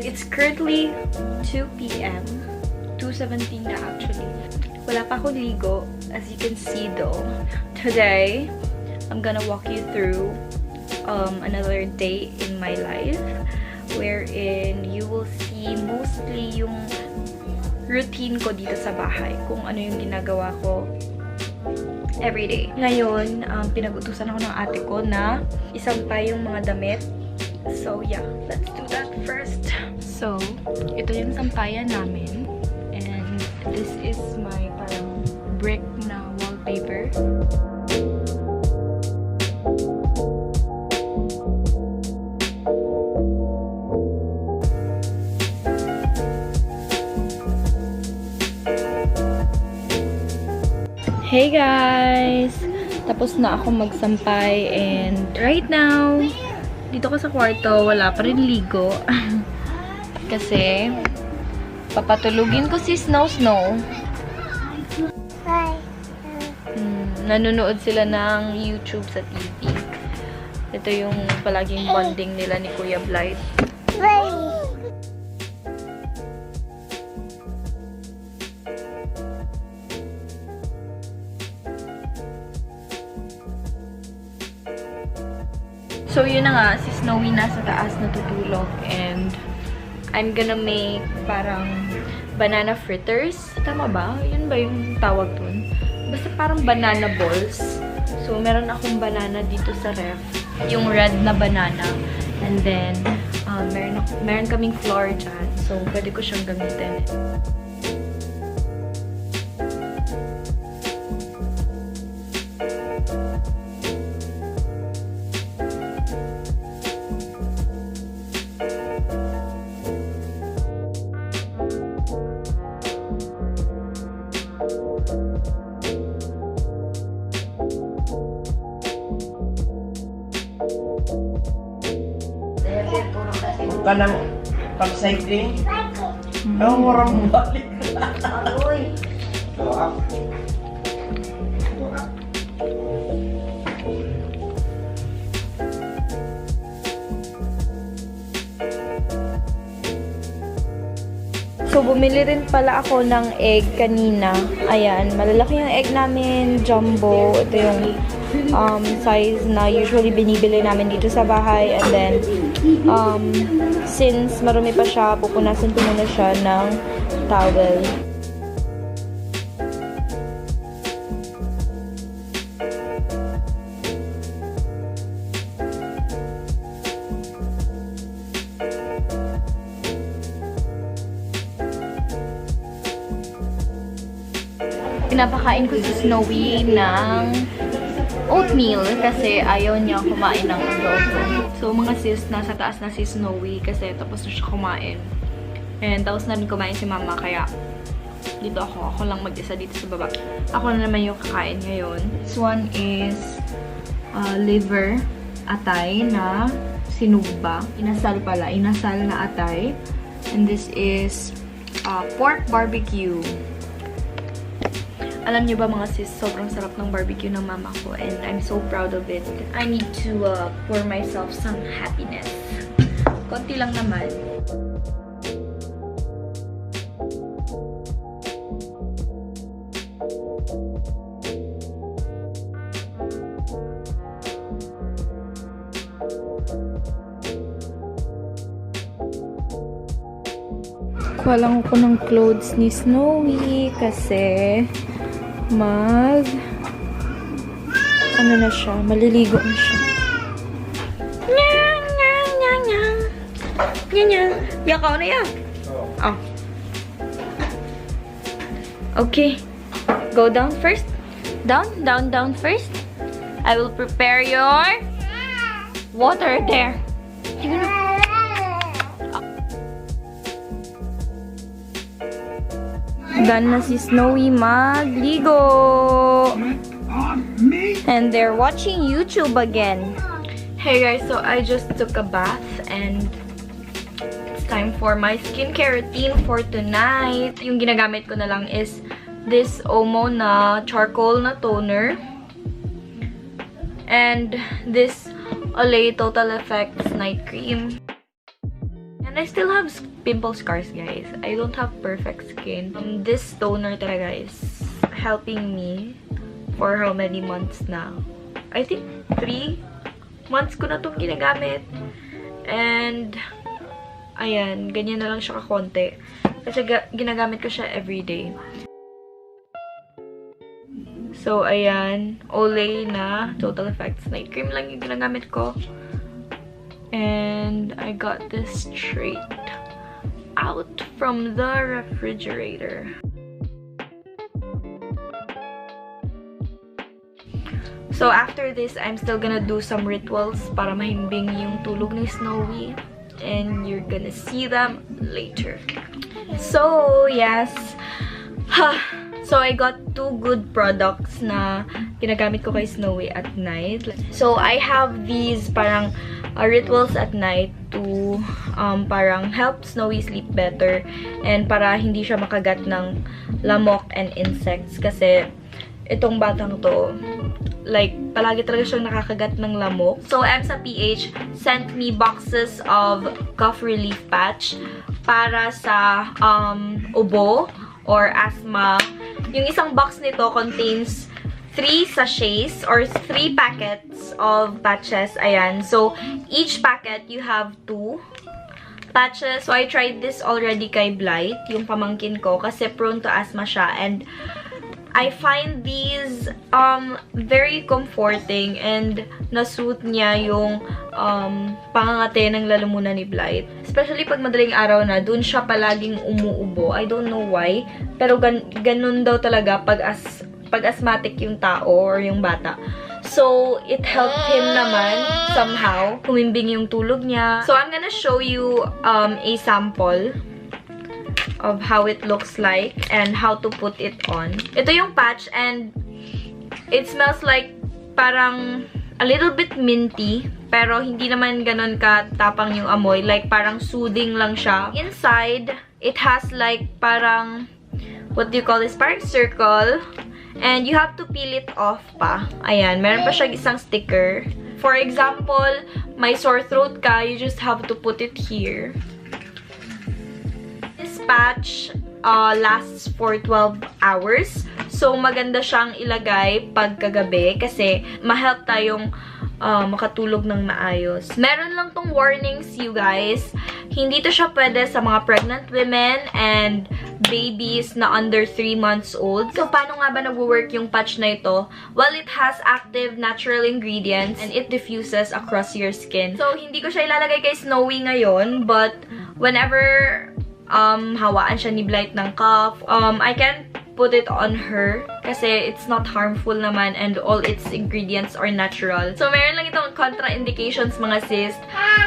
It's currently 2 p.m. 2:17 na actually. Wala pa akong ligo. As you can see though, today, I'm gonna walk you through another day in my life wherein you will see mostly yung routine ko dito sa bahay. Kung ano yung ginagawa ko everyday. Ngayon, pinag-utusan ako ng ate ko na isampay yung mga damit. So, yeah. Let's do that first. So, ito yung sampayan namin. And this is my parang brick na wallpaper. Hey guys! Tapos na ako magsampay and right now, dito ko sa kwarto, wala pa rin ligo. Kasi, papatulugin ko si Snow. Nanonood sila ng YouTube sa TV. Ito yung palaging bonding nila ni Kuya Bliss. So, yun na nga, si Snowy nasa taas natutulog and I'm gonna make parang banana fritters. Tama ba? Yun ba yung tawag dun? Basta parang banana balls. So, meron akong banana dito sa ref. Yung red na banana. And then, meron kaming flour dyan. So, pwede ko siyang gamitin. Ka ng pag-cycling? Ang warang balik. Agoy. So, bumili rin pala ako ng egg kanina. Ayan, malalaki yung egg namin, jumbo. Ito yung size na usually binibili namin dito sa bahay. And then, since marumi pa siya, pupunasan ko muna siya ng towel. Pinapakain ko si Snowy ng oatmeal kasi ayaw niya kumain ng adobo. So, mga sis, nasa taas na si Snowy kasi tapos na siya kumain. And tapos na rin kumain si mama kaya dito ako. Ako lang mag-isa dito sa baba. Ako na naman yung kakain ngayon. This one is liver atay na sinuba. Inasal pala. Inasal na atay. And this is pork barbecue. Alam niyo ba mga sis, sobrang sarap ng barbecue ng mama ko and I'm so proud of it. I need to pour myself some happiness. Konti lang naman. Kuha lang ako ng clothes ni Snowy kasi ano na siya, maliligo na siya. Yakaw na yan. Oh. Okay. Go down first. Down first. I will prepare your water there. Done na si Snowy magligo. And they're watching YouTube again. Hey guys, so I just took a bath and it's time for my skincare routine for tonight. Yung ginagamit ko na lang is this Omo na charcoal na toner. And this Olay Total Effects night cream. And And I still have pimple scars, guys. I don't have perfect skin. And this toner talaga is helping me for how many months now? I think 3 months ko na itong ginagamit. And, ayan, ganyan na lang siya kakonti. Kasi ginagamit ko siya everyday. So, ayan, Olay na Total Effects Night Cream lang yung ginagamit ko. And I got this straight out from the refrigerator. So, after this, I'm still gonna do some rituals para mahimbing yung tulog ni Snowy. And you're gonna see them later. So, yes. So, I got 2 good products na ginagamit ko kay Snowy at night. So, I have these parang rituals at night to parang help Snowy sleep better and para hindi siya makagat ng lamok and insects. Kasi, itong batang to, like, palagi talaga siyang nakakagat ng lamok. So, EMSA PH sent me boxes of cough relief patch para sa ubo or asthma. Yung isang box nito contains 3 sachets or 3 packets of patches. Ayan. So, each packet, you have 2 patches. So, I tried this already kay Blight, yung pamangkin ko, kasi prone to asthma siya. And I find these very comforting and na-suit niya yung pangangate ng lalamunan ni Blight. Especially pag madaling araw na, dun siya palaging umuubo. I don't know why. Pero ganun daw talaga pag asthmatic yung tao or yung bata. So, it helped him naman somehow. Humimbing yung tulog niya. So, I'm gonna show you a sample of how it looks like and how to put it on. Ito yung patch and it smells like parang a little bit minty, pero hindi naman ganun katapang yung amoy. Like parang soothing lang siya. Inside, it has like parang, what do you call this? Parang circle. And you have to peel it off pa. Ayan, meron pa siya isang sticker. For example, may sore throat ka, you just have to put it here. This patch lasts for 12 hours. So, maganda siyang ilagay pagkagabi kasi ma-help tayong makatulog ng maayos. Meron lang tong warnings, you guys. Hindi to siya pwede sa mga pregnant women and babies na under 3 months old. So, paano nga ba nag-work yung patch na ito? Well, it has active natural ingredients and it diffuses across your skin. So, hindi ko siya ilalagay kay Snowy ngayon, but whenever hawaan siya ni Blight ng cough, I can put it on her kasi it's not harmful naman and all its ingredients are natural. So, meron lang itong contraindications, mga sis.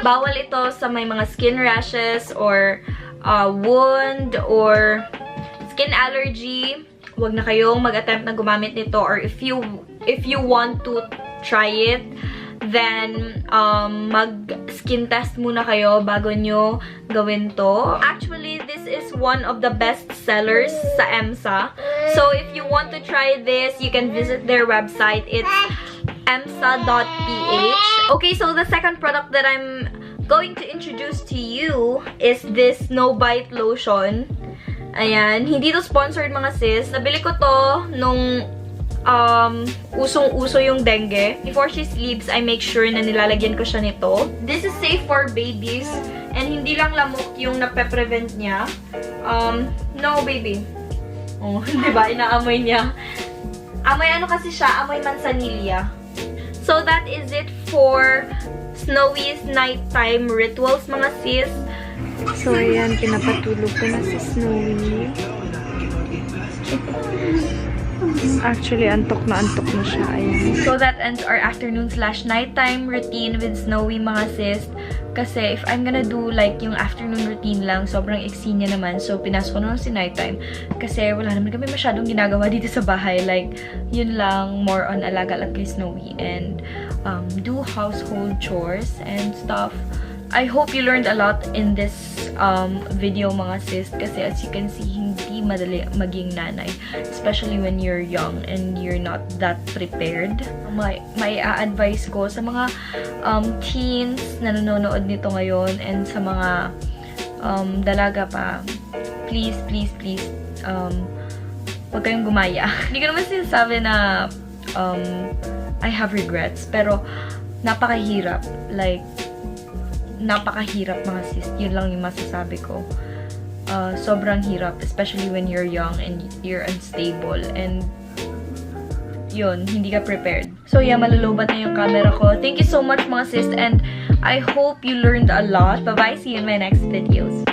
Bawal ito sa may mga skin rashes or wound or skin allergy. Huwag na kayong mag-attempt na gumamit nito, or if you want to try it, then mag-skin test muna kayo bago nyo gawin to. Actually, this is one of the best sellers sa EMSA. So, if you want to try this, you can visit their website. It's emsa.ph. Okay, so the second product that I'm going to introduce to you is this No Bite Lotion. Ayan, hindi to sponsored, mga sis. Nabili ko to nung usong-uso yung dengue. Before she sleeps, I make sure na nilalagyan ko siya nito. This is safe for babies and hindi lang lamok yung nape-prevent niya. No, baby. Oh, diba? Inaamoy niya. Amoy ano kasi siya? Amoy manzanilla. So, that is it for Snowy's nighttime rituals, mga sis. So, ayan, pinapatulog ko na si Snowy. Actually, antok na siya. Ayan. So, that ends our afternoon/nighttime routine with Snowy, mga sis. Kasi, if I'm gonna do, like, yung afternoon routine lang, sobrang iksi niya naman. So, pinasok ko na lang si nighttime. Kasi, wala naman kami masyadong ginagawa dito sa bahay. Like, yun lang, more on alaga lang kay Snowy. And, do household chores and stuff. I hope you learned a lot in this video, mga sis, kasi as you can see, hindi madali maging nanay, especially when you're young and you're not that prepared. May a-advise ko sa mga teens na nanonood nito ngayon and sa mga dalaga pa, please, huwag kayong gumaya. Hindi ko naman sinasabi na I have regrets, pero napakahirap. Like, napakahirap mga sis. Yun lang yung masasabi ko. Sobrang hirap, especially when you're young and you're unstable, and yun, hindi ka prepared. So yeah, malulubat na yung camera ko. Thank you so much mga sis, and I hope you learned a lot. Bye-bye, see you in my next videos.